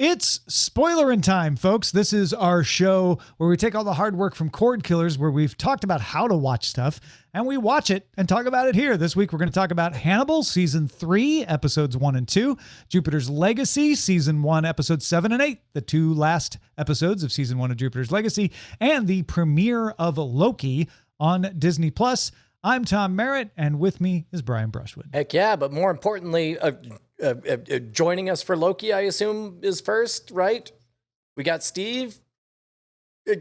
It's Spoilerin time, folks. This is our show where we take all the hard work from Cord Killers, where we've talked about how to watch stuff, and we watch it and talk about it here. This week, we're going to talk about Hannibal, Season 3, Episodes 1 and 2, Jupiter's Legacy, Season 1, Episodes 7 and 8, the two last episodes of Season 1 of Jupiter's Legacy, and the premiere of Loki on Disney+. I'm Tom Merritt, and with me is Brian Brushwood. Heck yeah, but more importantly, joining us for Loki, I assume, is first, right? We got Steve.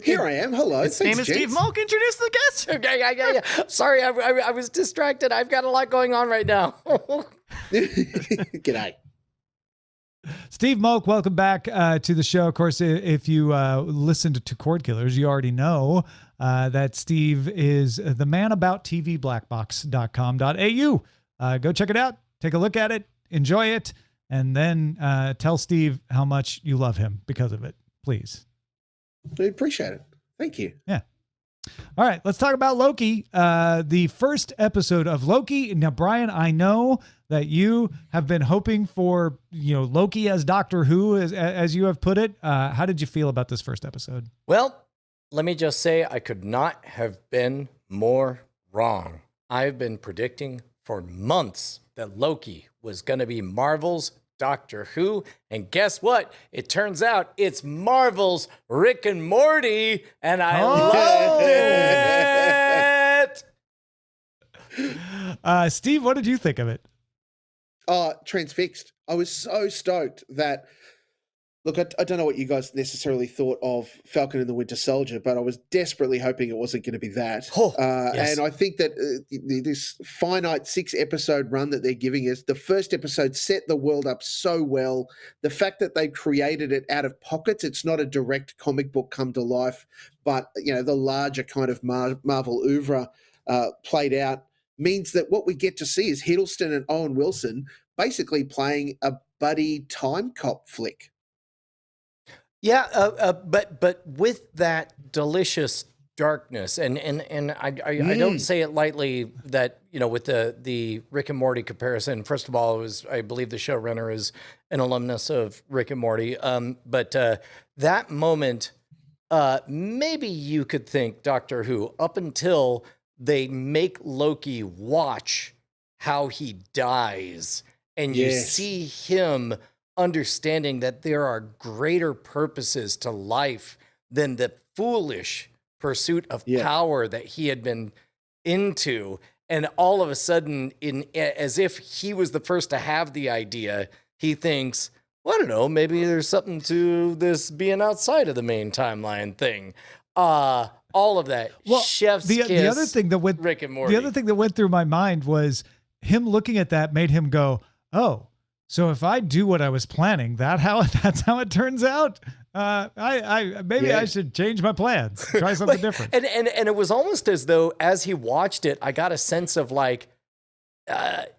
Here I am. Hello. His name is Steve Malk. Introduce the guest. Yeah. Sorry, I was distracted. I've got a lot going on right now. G'day. Steve Malk, welcome back to the show. Of course, if you listened to Cord Killers, you already know that Steve is the man about tvblackbox.com.au. Go check it out. Take a look at it. Enjoy it. And then tell Steve how much you love him because of it, please. I appreciate it. Thank you. Yeah. All right, let's talk about Loki. The first episode of Loki. Now, Brian, I know that you have been hoping for, Loki as Doctor Who, as you have put it. How did you feel about this first episode? Well, let me just say I could not have been more wrong. I've been predicting for months that Loki was going to be Marvel's Doctor Who, and guess what? It turns out it's Marvel's Rick and Morty, and I loved it. Steve, what did you think of it? Transfixed. I was so stoked that. Look, I don't know what you guys necessarily thought of Falcon and the Winter Soldier, but I was desperately hoping it wasn't going to be that. Yes. And I think that this finite 6-episode run that they're giving us, the first episode set the world up so well. The fact that they created it out of pockets, it's not a direct comic book come to life, but the larger kind of Marvel oeuvre played out means that what we get to see is Hiddleston and Owen Wilson basically playing a buddy time cop flick. Yeah, but with that delicious darkness, and I don't say it lightly that with the Rick and Morty comparison. First of all, I believe the showrunner is an alumnus of Rick and Morty. But that moment, maybe you could think Doctor Who up until they make Loki watch how he dies, and you see him understanding that there are greater purposes to life than the foolish pursuit of power that he had been into. And all of a sudden, as if he was the first to have the idea, he thinks, well, I don't know, maybe there's something to this being outside of the main timeline thing. All of that. Well, chef's kiss, the other thing that went, Rick and Morty. The other thing that went through my mind was him looking at that made him go, oh, so if I do what I was planning, that's how it turns out. I should change my plans, try something different. And it was almost as though as he watched it, I got a sense of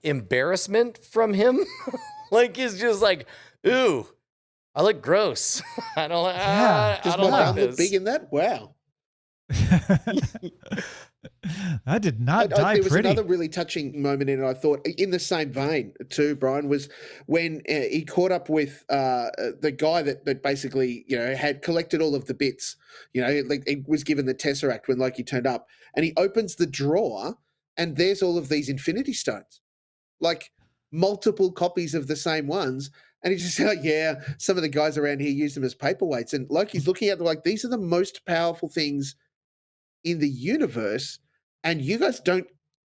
embarrassment from him. Like he's just like, ooh, I look gross. I don't like this. Look big in that. Wow. I did not die there was pretty. Another really touching moment in it, I thought, in the same vein too, Brian, was when he caught up with the guy that basically, had collected all of the bits. Like he was given the Tesseract when Loki turned up, and he opens the drawer and there's all of these Infinity Stones, like multiple copies of the same ones. And he's just like, yeah, some of the guys around here use them as paperweights. And Loki's looking at them like, these are the most powerful things in the universe, and you guys don't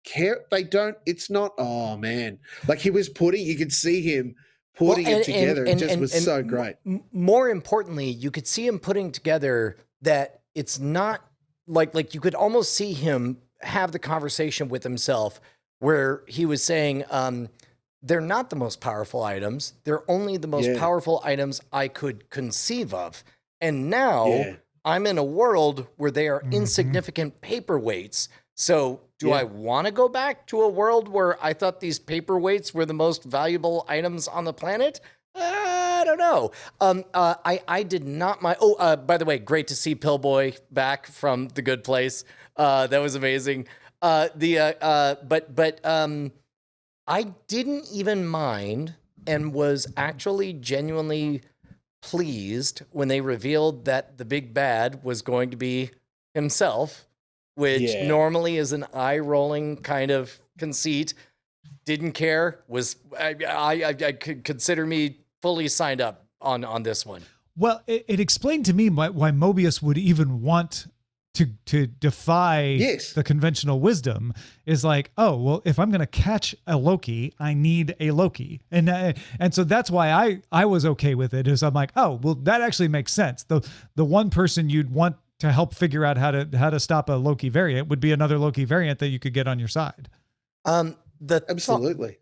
care. They don't. It's not. Oh man, like he was you could see him putting it together. It just was so great. More importantly, you could see him putting together that it's not like you could almost see him have the conversation with himself where he was saying, they're not the most powerful items. They're only the most powerful items I could conceive of. And now I'm in a world where they are insignificant paperweights. So do I want to go back to a world where I thought these paperweights were the most valuable items on the planet? I don't know. I did not mind. Oh, by the way, great to see Pillboy back from The Good Place. That was amazing. But I didn't even mind and was actually genuinely pleased when they revealed that the big bad was going to be himself, which normally is an eye-rolling kind of conceit. Didn't care. I could consider me fully signed up on this one. Well, it explained to me why Mobius would even want to defy the conventional wisdom. Is like, oh, well, if I'm going to catch a Loki, I need a Loki. And so that's why I was okay with it, is I'm like, oh, well, that actually makes sense. The one person you'd want to help figure out how to stop a Loki variant would be another Loki variant that you could get on your side. Absolutely.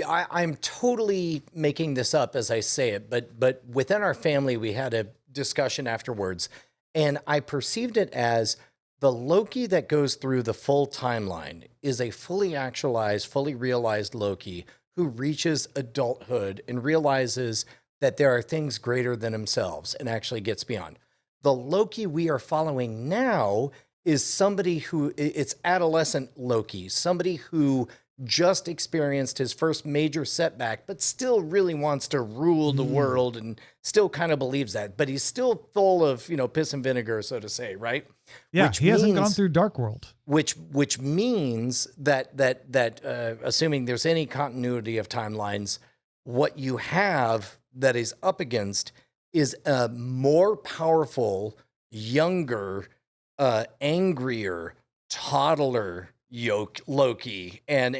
I'm totally making this up as I say it, but within our family, we had a discussion afterwards, and I perceived it as the Loki that goes through the full timeline is a fully actualized, fully realized Loki who reaches adulthood and realizes that there are things greater than themselves and actually gets beyond. The Loki we are following now is somebody who, it's adolescent Loki, somebody who just experienced his first major setback, but still really wants to rule the world and still kind of believes that. But he's still full of, piss and vinegar, so to say, right? Yeah, he hasn't gone through Dark World. Which means that assuming there's any continuity of timelines, what you have that is up against is a more powerful, younger, angrier, toddler Loki. And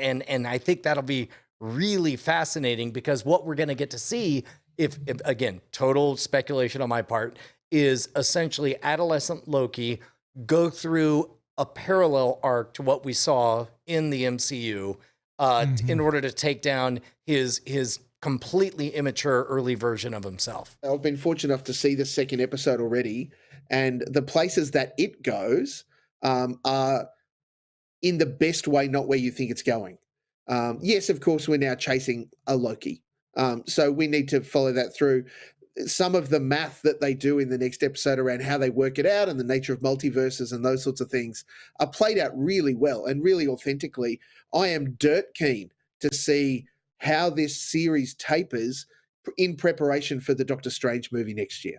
I think that'll be really fascinating, because what we're going to get to see, if again, total speculation on my part, is essentially adolescent Loki go through a parallel arc to what we saw in the MCU in order to take down his completely immature early version of himself. I've been fortunate enough to see the second episode already, and the places that it goes are in the best way, not where you think it's going. Yes, of course, we're now chasing a Loki. So we need to follow that through. Some of the math that they do in the next episode around how they work it out and the nature of multiverses and those sorts of things are played out really well and really authentically. I am dirt keen to see how this series tapers in preparation for the Doctor Strange movie next year.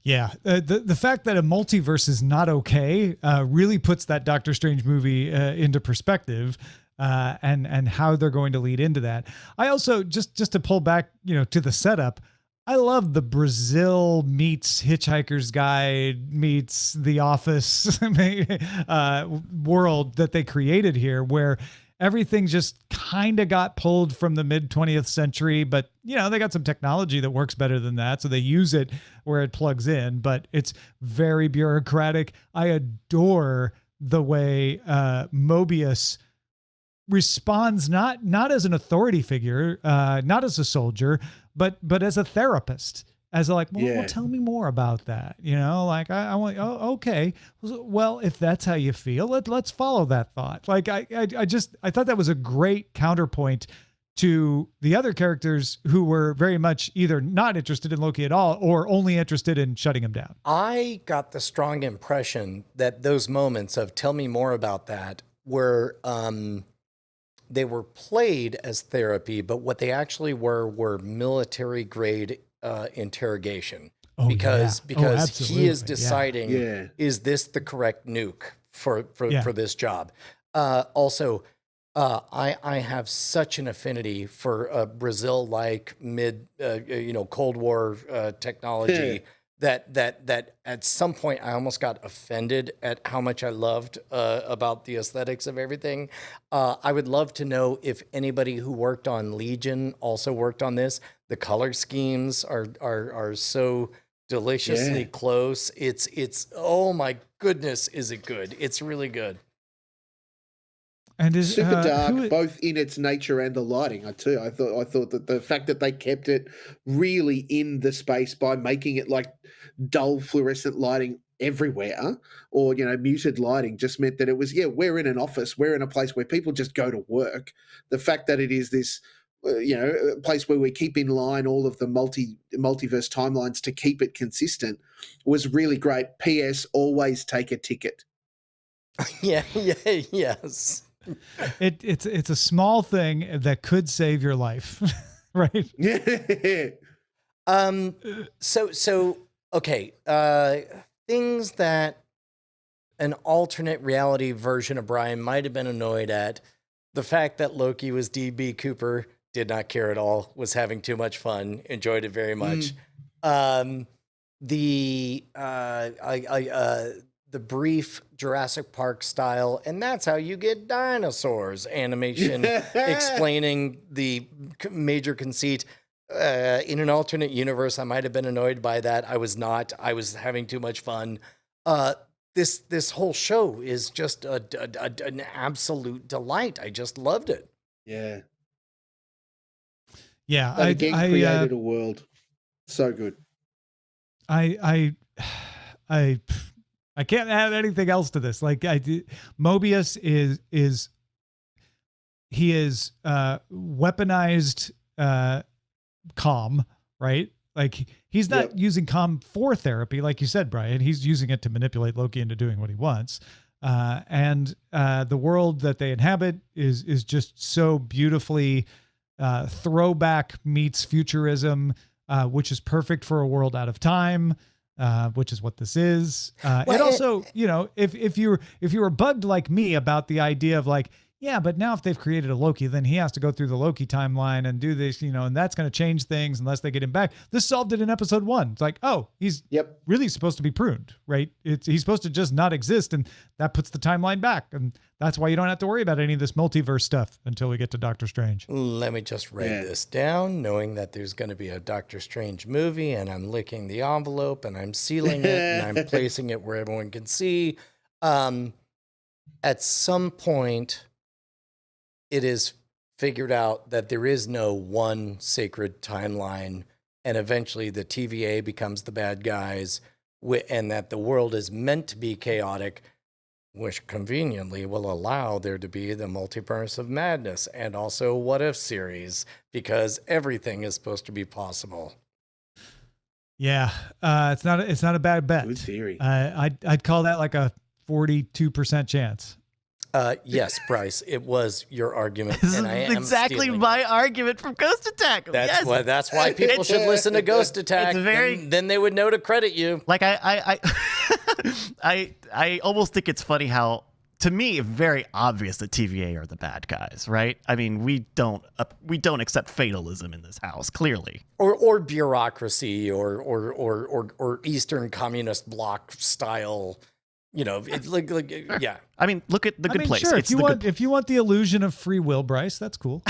Yeah, the fact that a multiverse is not okay really puts that Doctor Strange movie into perspective, and how they're going to lead into that. I also just to pull back, to the setup. I love the Brazil meets Hitchhiker's Guide meets The Office world that they created here, where everything just kind of got pulled from the mid 20th century, but they got some technology that works better than that. So they use it where it plugs in, but it's very bureaucratic. I adore the way Mobius responds, not as an authority figure, not as a soldier, but as a therapist, as well, tell me more about that. I want, okay. Well, if that's how you feel, let's follow that thought. I thought that was a great counterpoint to the other characters who were very much either not interested in Loki at all or only interested in shutting him down. I got the strong impression that those moments of tell me more about that were, they were played as therapy, but what they actually were military grade interrogation. Because he is deciding, is this the correct nuke for this job? Also, I have such an affinity for Brazil-like mid, Cold War technology that at some point I almost got offended at how much I loved about the aesthetics of everything. I would love to know if anybody who worked on Legion also worked on this. The color schemes are so deliciously close. It's oh my goodness, is it good? It's really good. And is super dark, both in its nature and the lighting. I thought that the fact that they kept it really in the space by making it like dull fluorescent lighting everywhere, or muted lighting, just meant that it was we're in an office, we're in a place where people just go to work. The fact that it is this a place where we keep in line all of the multiverse timelines to keep it consistent was really great. P.S. Always take a ticket. Yes. It's a small thing that could save your life, right? Yeah. So okay. Things that an alternate reality version of Brian might have been annoyed at. The fact that Loki was D.B. Cooper, did not care at all, was having too much fun, enjoyed it very much. The brief Jurassic Park style, and that's how you get dinosaurs animation explaining the major conceit. In an alternate universe, I might have been annoyed by that. I was not. I was having too much fun. This whole show is just an absolute delight. I just loved it. Yeah. Yeah. I created a world. So good. I can't add anything else to this. Like Mobius is weaponized calm, right? Like he's not using calm for therapy, like you said, Brian. He's using it to manipulate Loki into doing what he wants. And the world that they inhabit is just so beautifully throwback meets futurism, which is perfect for a world out of time. Which is what this is. It also, if you were bugged like me about the idea of like, yeah, but now if they've created a Loki, then he has to go through the Loki timeline and do this, and that's going to change things unless they get him back. This solved it in episode 1. It's like, oh, he's really supposed to be pruned, right? He's supposed to just not exist, and that puts the timeline back. And that's why you don't have to worry about any of this multiverse stuff until we get to Doctor Strange. Let me just write this down, knowing that there's going to be a Doctor Strange movie, and I'm licking the envelope, and I'm sealing it, and I'm placing it where everyone can see. At some point, it is figured out that there is no one sacred timeline, and eventually the TVA becomes the bad guys, and that the world is meant to be chaotic, which conveniently will allow there to be the multiverse of madness and also what if series, because everything is supposed to be possible. Yeah, it's not a bad bet. Good theory. I'd call that like a 42% chance. Yes, Bryce, it was your argument. This and I is am exactly my argument from Ghost Attack. That's why people should listen to Ghost Attack. Then they would know to credit you. Like I almost think it's funny how, to me, very obvious that TVA are the bad guys, right? I mean, we don't accept fatalism in this house, clearly, or bureaucracy, or Eastern Communist Bloc style. It's like yeah. I mean, look at the Good Place. Sure, if you want the illusion of free will, Bryce, that's cool.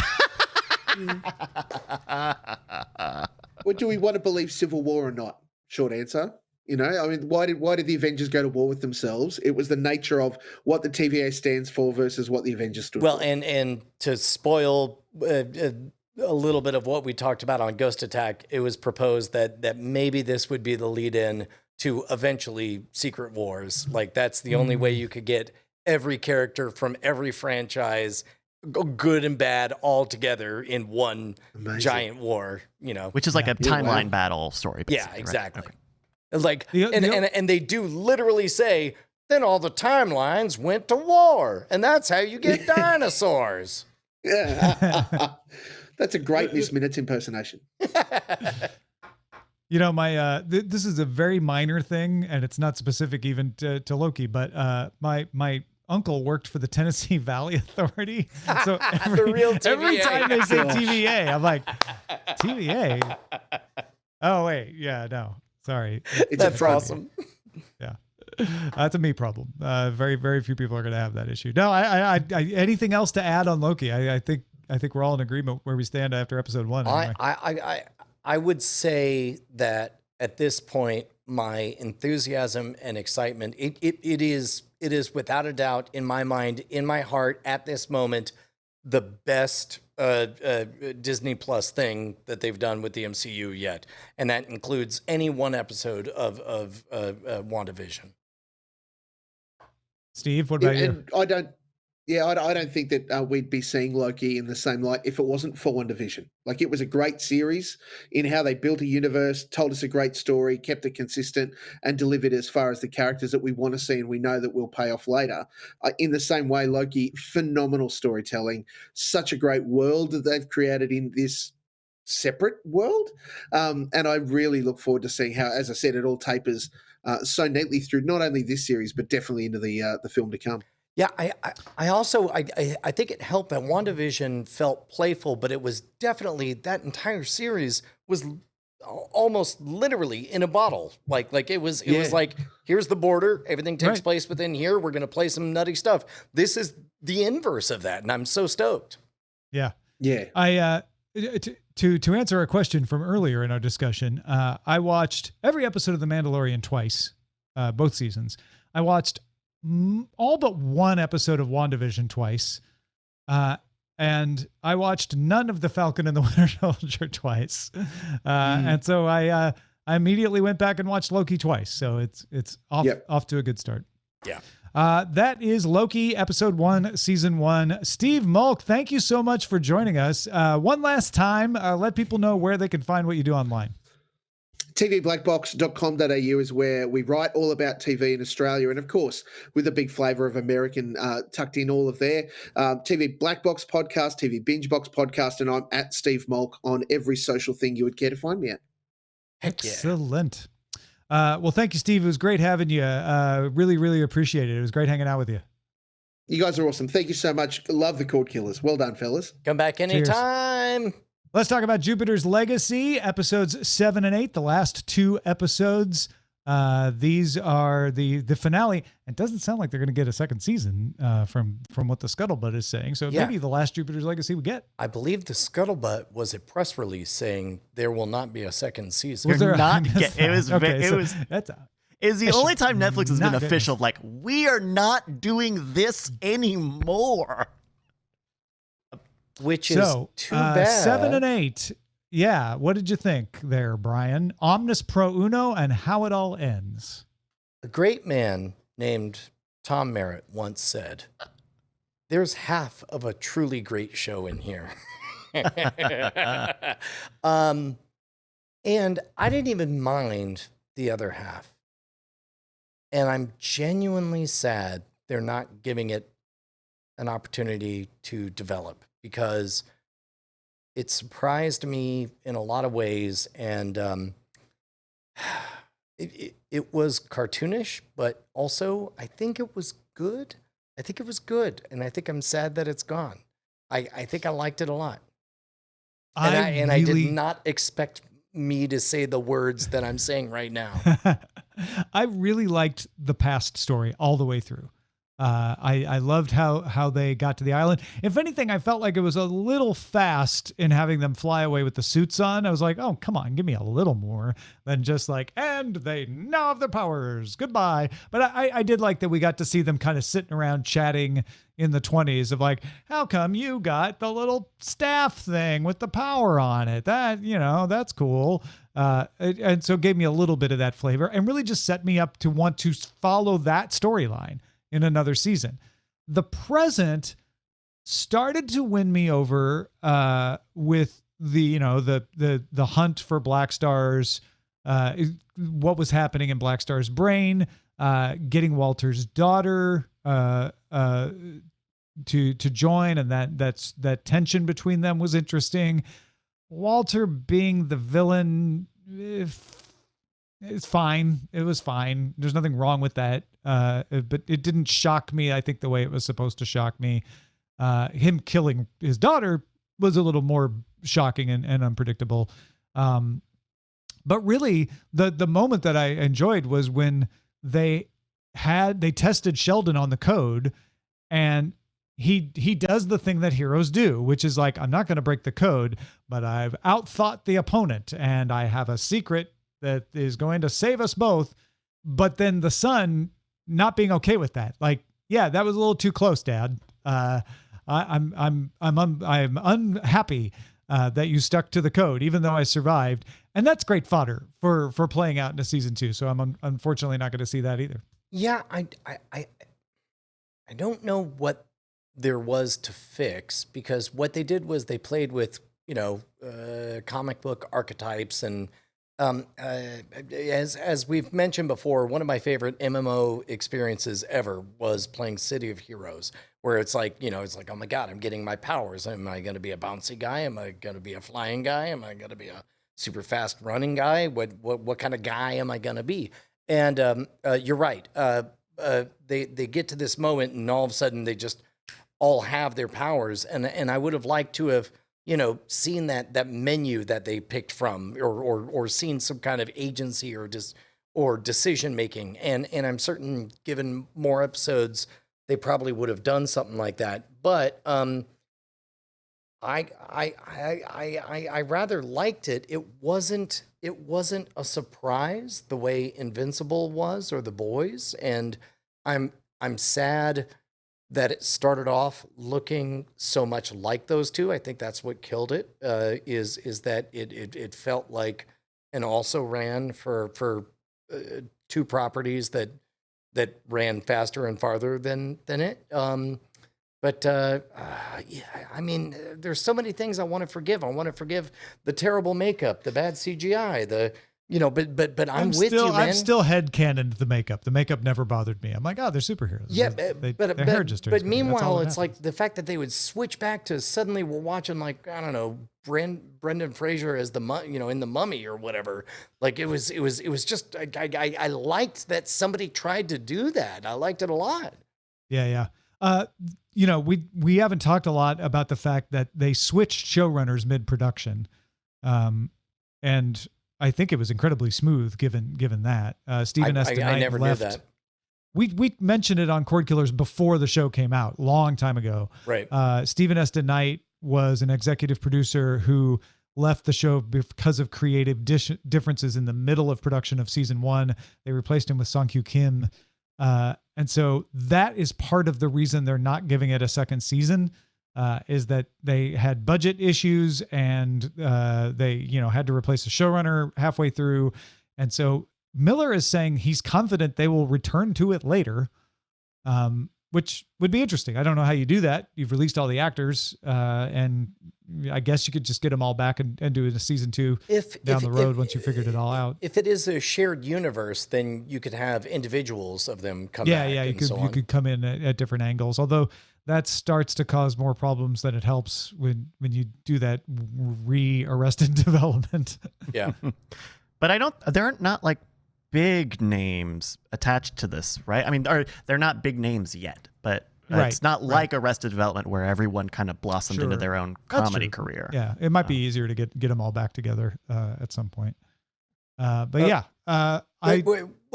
What do we want to believe, Civil War or not? Short answer. I mean, why did the Avengers go to war with themselves? It was the nature of what the TVA stands for versus what the Avengers stood for. Well, and to spoil a little bit of what we talked about on Ghost Attack, it was proposed that maybe this would be the lead-in to eventually Secret Wars. Like that's the only way you could get every character from every franchise, good and bad, all together in one giant war. Which is like a timeline battle story. Yeah, exactly. Right? Okay. Like, and they do literally say, then all the timelines went to war, and that's how you get dinosaurs. Yeah, that's a great Miss Minutes impersonation. This is a very minor thing, and it's not specific even to Loki, but my uncle worked for the Tennessee Valley Authority. So every time they say TVA, I'm like, TVA? Oh, wait. Yeah, no. Sorry. That's awesome. Yeah. That's a me problem. Very, very few people are going to have that issue. No, I anything else to add on Loki? I think we're all in agreement where we stand after episode 1. Anyway. I would say that at this point, my enthusiasm and excitement, it is without a doubt in my mind, in my heart, at this moment, the best Disney Plus thing that they've done with the MCU yet, and that includes any one episode of WandaVision. Steve, what about you? I don't think that we'd be seeing Loki in the same light if it wasn't for WandaVision. Like, it was a great series in how they built a universe, told us a great story, kept it consistent, and delivered as far as the characters that we want to see and we know that will pay off later. In the same way, Loki, phenomenal storytelling, such a great world that they've created in this separate world. And I really look forward to seeing how, as I said, it all tapers so neatly through not only this series, but definitely into the film to come. Yeah, I also I think it helped that WandaVision felt playful, but it was definitely that entire series was almost literally in a bottle. Like it was like, here's the border, everything takes place within here. We're gonna play some nutty stuff. This is the inverse of that, and I'm so stoked. Yeah. Yeah. I to answer a question from earlier in our discussion, I watched every episode of The Mandalorian twice, both seasons. I watched all but one episode of WandaVision twice. And I watched none of The Falcon and the Winter Soldier twice. And so I immediately went back and watched Loki twice. So it's off to a good start. Yeah. That is Loki episode 1, season 1. Steve Mulk, thank you so much for joining us. One last time, let people know where they can find what you do online. tvblackbox.com.au is where we write all about TV in Australia, and of course with a big flavour of American tucked in all of there. TV Black Box podcast, TV Binge Box podcast, and I'm at Steve Mulk on every social thing you would care to find me at. Heck yeah. Excellent. Well, thank you, Steve. It was great having you. Really, really appreciate it. It was great hanging out with you. You guys are awesome. Thank you so much. Love the Cord Killers. Well done, fellas. Come back anytime. Let's talk about Jupiter's Legacy, episodes 7 and 8, the last 2 episodes. These are the finale. It doesn't sound like they're going to get a second season from what the Scuttlebutt is saying. So maybe the last Jupiter's Legacy we get. I believe the Scuttlebutt was a press release saying there will not be a second season. Was there not? It was. Okay, it was. Is the only time Netflix has been official of like, we are not doing this anymore. Which is too bad. 7 and 8. Yeah. What did you think there, Brian? Omnis pro uno and how it all ends. A great man named Tom Merritt once said, there's half of a truly great show in here. And I didn't even mind the other half. And I'm genuinely sad they're not giving it an opportunity to develop, because it surprised me in a lot of ways. And it was cartoonish, but also I think it was good. And I think I'm sad that it's gone. I think I liked it a lot. And I did not expect me to say the words that I'm saying right now. I really liked the past story all the way through. I loved how they got to the island. If anything, I felt like it was a little fast in having them fly away with the suits on. I was like, oh, come on, give me a little more than just like, and they now have their powers. Goodbye. But I did like that we got to see them kind of sitting around chatting in the 20s of like, how come you got the little staff thing with the power on it? That, that's cool. And so it gave me a little bit of that flavor and really just set me up to want to follow that storyline in another season. The present started to win me over with the hunt for Black Star's, what was happening in Black Star's brain, getting Walter's daughter to join, and that tension between them was interesting. Walter being the villain, it's fine. It was fine. There's nothing wrong with that. But it didn't shock me, I think, the way it was supposed to shock me. Him killing his daughter was a little more shocking and unpredictable. But really, the moment that I enjoyed was when they tested Sheldon on the code, and he does the thing that heroes do, which is like, I'm not going to break the code, but I've outthought the opponent, and I have a secret that is going to save us both. But then the son not being okay with that, like, yeah, that was a little too close, Dad. I'm unhappy that you stuck to the code, even though I survived, and that's great fodder for playing out into season 2. So I'm unfortunately not going to see that either. Yeah, I don't know what there was to fix, because what they did was they played with comic book archetypes and As we've mentioned before, one of my favorite MMO experiences ever was playing City of Heroes, where it's like, it's like, oh my God, I'm getting my powers. Am I going to be a bouncy guy? Am I going to be a flying guy? Am I going to be a super fast running guy? What kind of guy am I going to be? And you're right. They get to this moment, and all of a sudden they just all have their powers. And I would have liked to have, seen that menu that they picked from, or seen some kind of agency or decision making. And I'm certain, given more episodes, they probably would have done something like that. But I rather liked it. It wasn't a surprise the way Invincible was, or The Boys, and I'm sad that it started off looking so much like those two. I think that's what killed it. Is that it felt like an also ran for two properties that ran faster and farther than it. But yeah, I mean, there's so many things I want to forgive. I want to forgive the terrible makeup, the bad CGI, but I'm with you, man. I'm still headcanoned the makeup. The makeup never bothered me. I'm like, oh, they're superheroes. Yeah, their hair just turns green. Meanwhile, it's like the fact that they would switch back to suddenly we're watching, like, I don't know, Brendan Fraser as in the Mummy or whatever. Like it was just I liked that somebody tried to do that. I liked it a lot. Yeah. We haven't talked a lot about the fact that they switched showrunners mid-production, and I think it was incredibly smooth given that. Stephen S. DeKnight I never left. knew that. We mentioned it on Cord Killers before the show came out, long time ago. Right. Stephen S. DeKnight was an executive producer who left the show because of creative differences in the middle of production of season 1. They replaced him with Song-Kyu Kim. And so that is part of the reason they're not giving it a second season, is that they had budget issues, and they had to replace the showrunner halfway through. And so Miller is saying he's confident they will return to it later, which would be interesting. I don't know how you do that. You've released all the actors, and I guess you could just get them all back and do it in a season 2 down the road once you figured it all out. If it is a shared universe, then you could have individuals of them come back. Yeah, you could come in at different angles. Although that starts to cause more problems than it helps when you do that Arrested Development. Yeah. But they're not like big names attached to this, right? I mean, they're not big names yet, but it's not like Arrested Development where everyone kind of blossomed into their own comedy career. Yeah, it might be easier to get them all back together at some point. What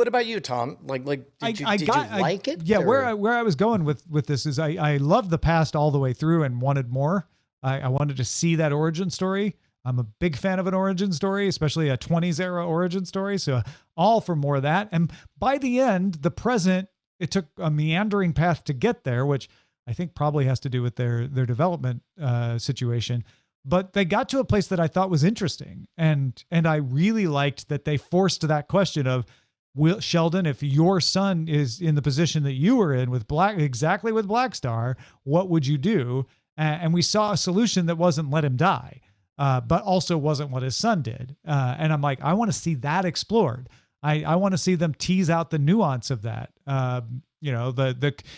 about you, Tom? Did you like it? Yeah, or? where I was going with this is I loved the past all the way through and wanted more. I wanted to see that origin story. I'm a big fan of an origin story, especially a 20s era origin story. So all for more of that. And by the end, the present, it took a meandering path to get there, which I think probably has to do with their development situation. But they got to a place that I thought was interesting. And I really liked that they forced that question of, Sheldon, if your son is in the position that you were in with Black Star, what would you do? And we saw a solution that wasn't let him die. But also wasn't what his son did. And I'm like, I want to see that explored. I want to see them tease out the nuance of that.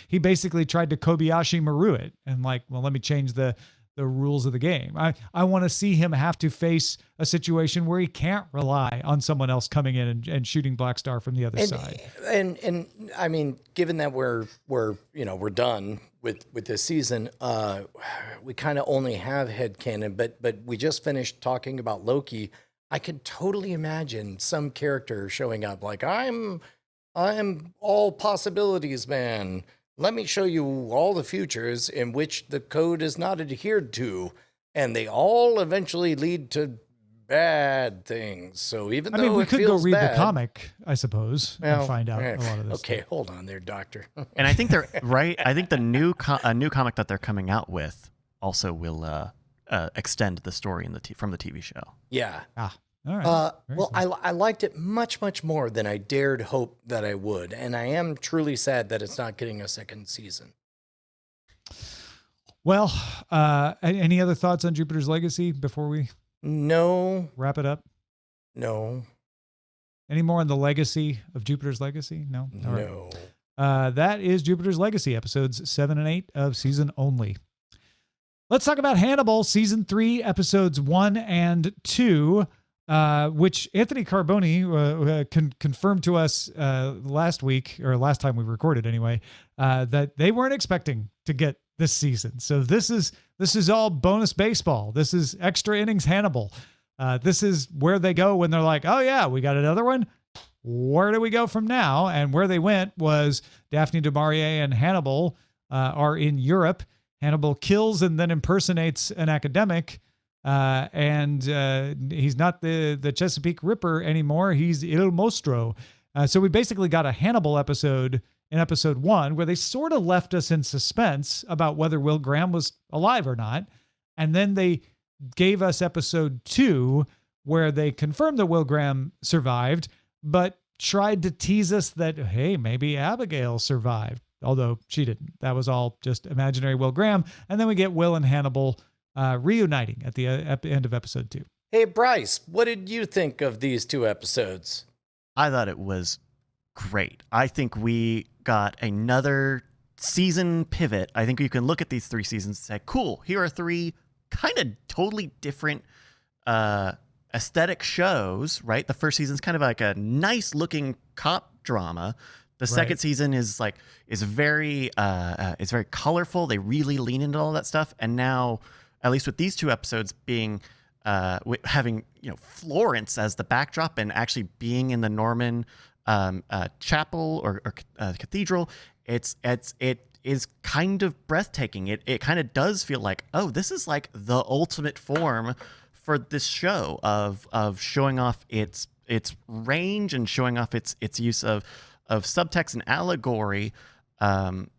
He basically tried to Kobayashi Maru it and let me change the rules of the game. I want to see him have to face a situation where he can't rely on someone else coming in and shooting Black Star from the other side. And I mean, given that we're done with this season, we kind of only have headcanon, but we just finished talking about Loki. I could totally imagine some character showing up like, I'm all possibilities, man. Let me show you all the futures in which the code is not adhered to, and they all eventually lead to bad things. So even though we could go read the comic, I suppose, and find out a lot of this. Okay, hold on there, Doctor. And I think they're right. I think the new comic that they're coming out with also will extend the story from the TV show. Yeah. All right. Well, cool. I liked it much, much more than I dared hope that I would. And I am truly sad that it's not getting a second season. Well, any other thoughts on Jupiter's Legacy before we wrap it up? No. Any more on the legacy of Jupiter's Legacy? No? All right. No. That is Jupiter's Legacy, episodes 7 and 8 of season only. Let's talk about Hannibal, season 3, episodes 1 and 2, which Anthony Carboni confirmed to us last week, or last time we recorded anyway, that they weren't expecting to get this season. So this is all bonus baseball. This is extra innings Hannibal. This is where they go when they're like, oh yeah, we got another one. Where do we go from now? And where they went was Daphne du Maurier and Hannibal are in Europe. Hannibal kills and then impersonates an academic, and he's not the Chesapeake Ripper anymore. He's Il Mostro. So we basically got a Hannibal episode in episode 1 where they sort of left us in suspense about whether Will Graham was alive or not. And then they gave us episode 2 where they confirmed that Will Graham survived, but tried to tease us that, hey, maybe Abigail survived. Although she didn't. That was all just imaginary Will Graham. And then we get Will and Hannibal reuniting at the end of episode 2. Hey, Bryce, what did you think of these 2 episodes? I thought it was great. I think we got another season pivot. I think you can look at these 3 seasons and say, cool, here are 3 kind of totally different aesthetic shows, right? The first season's kind of like a nice looking cop drama. The second season is very colorful. They really lean into all that stuff. And now, at least with these 2 episodes being having Florence as the backdrop and actually being in the Norman chapel or cathedral, it is kind of breathtaking. It kind of does feel like, oh, this is like the ultimate form for this show of showing off its range and showing off its use of subtext and allegory, and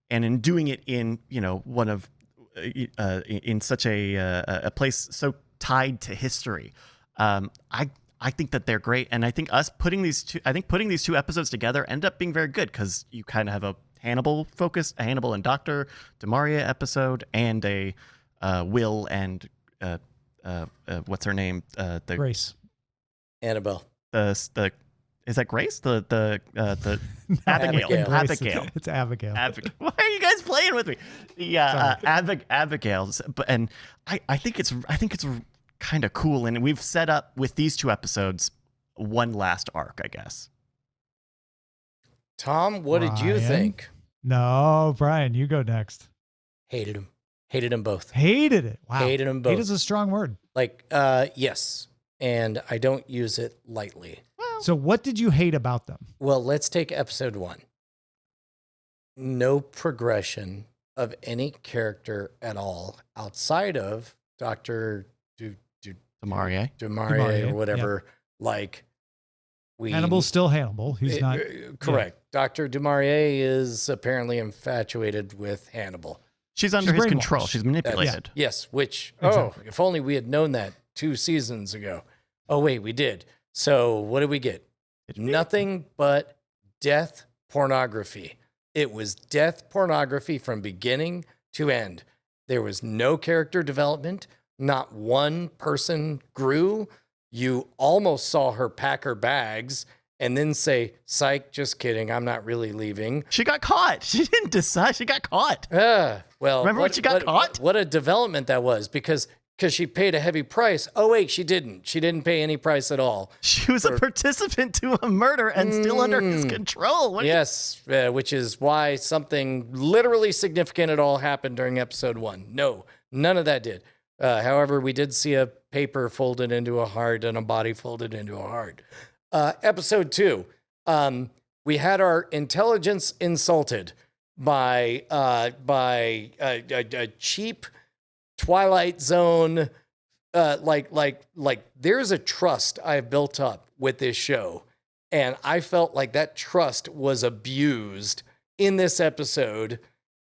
in doing it in one of in such a place so tied to history. I think that they're great, and I think putting these 2 episodes together end up being very good because you kind of have a Hannibal and Dr. du Maurier episode, and a Will and what's her name? Grace. Annabelle. Is that Grace? The Abigail. Abigail. It's Abigail. Why are you guys playing with me? The Abigail's. And I think it's kind of cool. And we've set up with these 2 episodes one last arc, I guess. Tom, what did you think? No, Brian, you go next. Hated them. Hated them both. Hated it. Wow. Hated them both. Hate is a strong word. Yes. And I don't use it lightly. So what did you hate about them? Well, let's take episode 1. No progression of any character at all outside of Dr. du Maurier or whatever. Yeah. Hannibal's still Hannibal. He's not correct. Yeah. Dr. du Maurier is apparently infatuated with Hannibal. She's under his control. She's manipulated. Yes, which, if only we had known that 2 seasons ago. Oh, wait, we did. So what did we get? Nothing but death pornography. It was death pornography from beginning to end. There was no character development. Not one person grew. You almost saw her pack her bags and then say, psych, just kidding. I'm not really leaving. She got caught. She didn't decide. She got caught. Well, remember when she got caught? What a development that was, because she paid a heavy price. Oh, wait, she didn't. She didn't pay any price at all. She was a participant to a murder and still under his control. Yes, which is why something literally significant at all happened during episode 1. No, none of that did. However, we did see a paper folded into a heart and a body folded into a heart. Episode 2, we had our intelligence insulted by a cheap Twilight Zone, there's a trust I've built up with this show, and I felt like that trust was abused in this episode,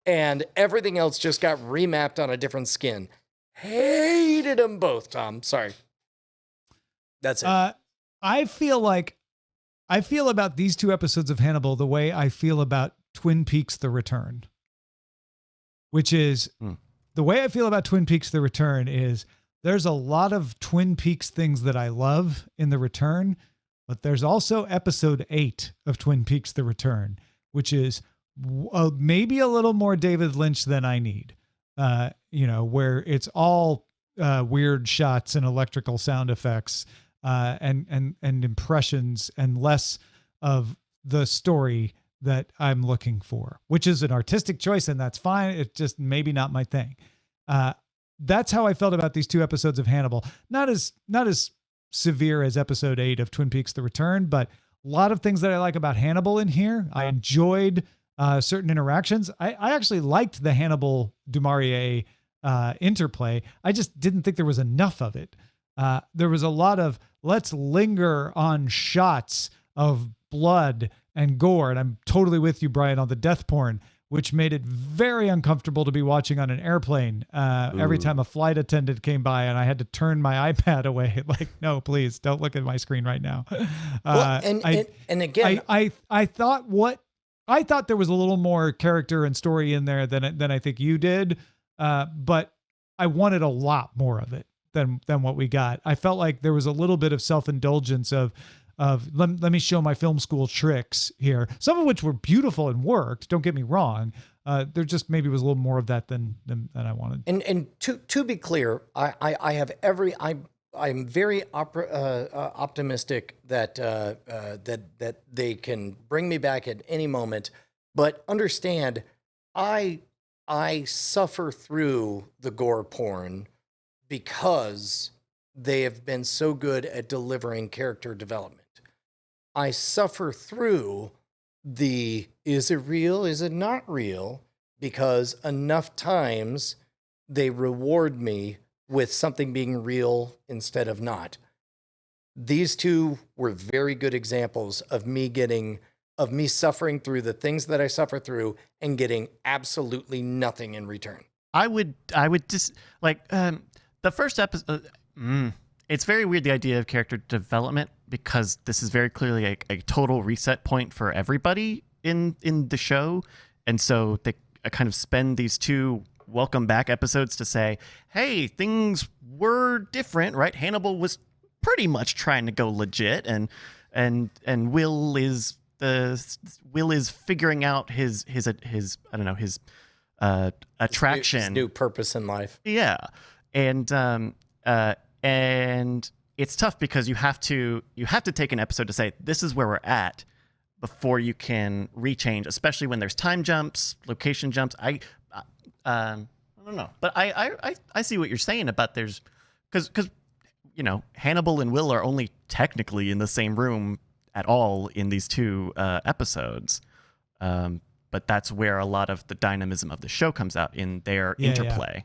and everything else just got remapped on a different skin. Hated them both, Tom. Sorry. That's it. I feel about these 2 episodes of Hannibal the way I feel about Twin Peaks: The Return, which is... The way I feel about Twin Peaks: The Return is there's a lot of Twin Peaks things that I love in The Return, But there's also episode 8 of Twin Peaks: The Return, which is maybe a little more David Lynch than I need. Where it's all weird shots and electrical sound effects and impressions, and less of the story that I'm looking for, which is an artistic choice, and that's fine. It's just maybe not my thing. That's how I felt about these 2 episodes of Hannibal. Not as severe as episode 8 of Twin Peaks: The Return, but a lot of things that I like about Hannibal in here. I enjoyed certain interactions. I actually liked the Hannibal du Maurier interplay. I just didn't think there was enough of it. There was a lot of let's linger on shots of blood and gore. And I'm totally with you, Brian, on the death porn, which made it very uncomfortable to be watching on an airplane. Every time a flight attendant came by and I had to turn my iPad away, like, no, please don't look at my screen right now. I thought there was a little more character and story in there than I think you did. But I wanted a lot more of it than what we got. I felt like there was a little bit of self-indulgence of let me show my film school tricks here, some of which were beautiful and worked. Don't get me wrong. There just maybe was a little more of that than I wanted. And to be clear, I'm very optimistic that that they can bring me back at any moment. But understand, I suffer through the gore porn because they have been so good at delivering character development. I suffer through the is it real, is it not real, because enough times they reward me with something being real instead of not. These 2 were very good examples of me suffering through the things that I suffer through and getting absolutely nothing in return. I would just like the first episode. It's very weird, the idea of character development, because this is very clearly a total reset point for everybody in the show. And so they kind of spend these 2 welcome back episodes to say, hey, things were different, right? Hannibal was pretty much trying to go legit, and Will is figuring out his I don't know, his attraction, his new purpose in life. Yeah. And it's tough because you have to take an episode to say this is where we're at before you can rechange, especially when there's time jumps, location jumps. I don't know, but I see what you're saying about there's because Hannibal and Will are only technically in the same room at all in these 2 episodes, but that's where a lot of the dynamism of the show comes out in their interplay. Yeah.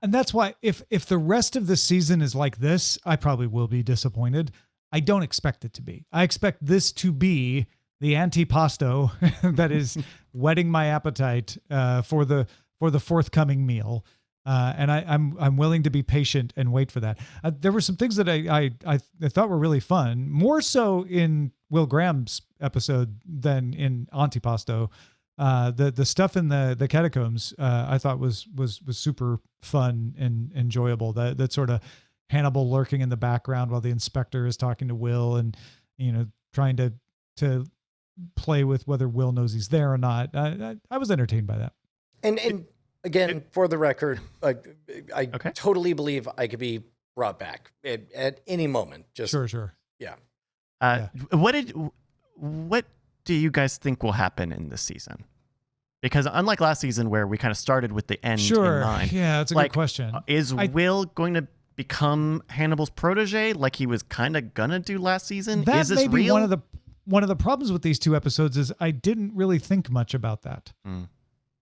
And that's why if the rest of the season is like this, I probably will be disappointed. I don't expect it to be. I expect this to be the antipasto that is whetting my appetite for the forthcoming meal. And I'm willing to be patient and wait for that. There were some things that I thought were really fun, more so in Will Graham's episode than in Antipasto. The stuff in the catacombs I thought was super fun and enjoyable. That sort of Hannibal lurking in the background while the inspector is talking to Will, and trying to play with whether Will knows he's there or not. I was entertained by that. And again, for the record, I totally believe I could be brought back at any moment. Just sure. Yeah. What do you guys think will happen in this season? Because unlike last season where we kind of started with the end in mind. Yeah, that's a good question. Is Will going to become Hannibal's protege like he was kind of gonna do last season? That is this may be real? one of the problems with these 2 episodes is I didn't really think much about that.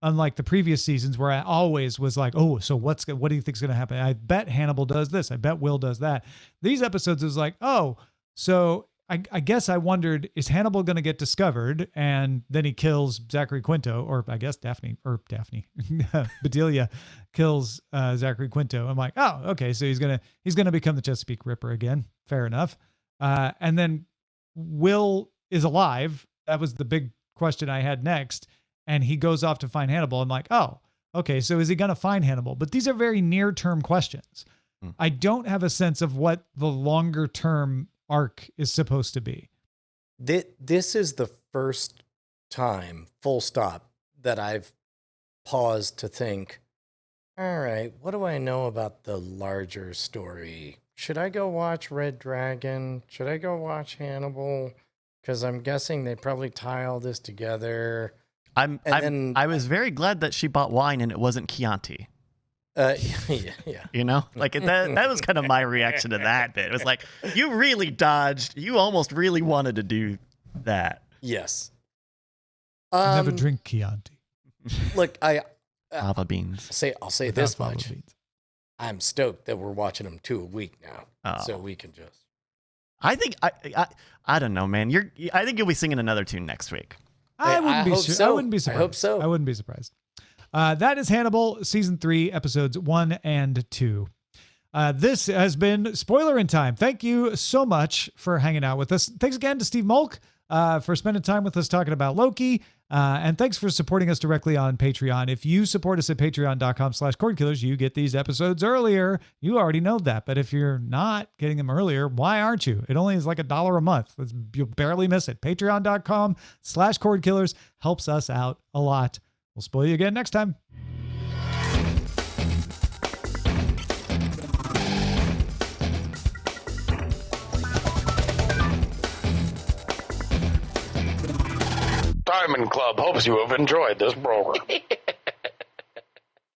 Unlike the previous seasons where I always was like, oh, so what do you think is going to happen? I bet Hannibal does this. I bet Will does that. These episodes is like, oh, so I guess I wondered, is Hannibal going to get discovered? And then he kills Zachary Quinto, or I guess Daphne, Bedelia kills Zachary Quinto. I'm like, oh, okay. So he's going to become the Chesapeake Ripper again. Fair enough. And then Will is alive. That was the big question I had next. And he goes off to find Hannibal. I'm like, oh, okay. So is he going to find Hannibal? But these are very near-term questions. I don't have a sense of what the longer-term arc is supposed to be. This is the first time, full stop, that I've paused to think, all right, what do I know about the larger story? Should I go watch Red Dragon? Should I go watch Hannibal? Because I'm guessing they probably tie all this together. I was very glad that she bought wine and it wasn't Chianti. Yeah. You know, like that was kind of my reaction to that bit. It was like, you really dodged. You almost really wanted to do that. Yes. Never drink Chianti. Look, Lava beans. I'll say Without this lava much. beans. I'm stoked that we're watching them 2 a week now, so we can just. I think I don't know, man. I think you'll be singing another tune next week. I wouldn't be surprised. I hope so. I wouldn't be surprised. That is Hannibal, season 3, episodes 1 and 2. This has been Spoilerin Time. Thank you so much for hanging out with us. Thanks again to Steve Mulk for spending time with us talking about Loki. And thanks for supporting us directly on Patreon. If you support us at patreon.com/cordkillers, you get these episodes earlier. You already know that. But if you're not getting them earlier, why aren't you? It only is like $1 a month. You'll barely miss it. Patreon.com/cordkillers helps us out a lot. We'll spoil you again next time. Diamond Club hopes you have enjoyed this program.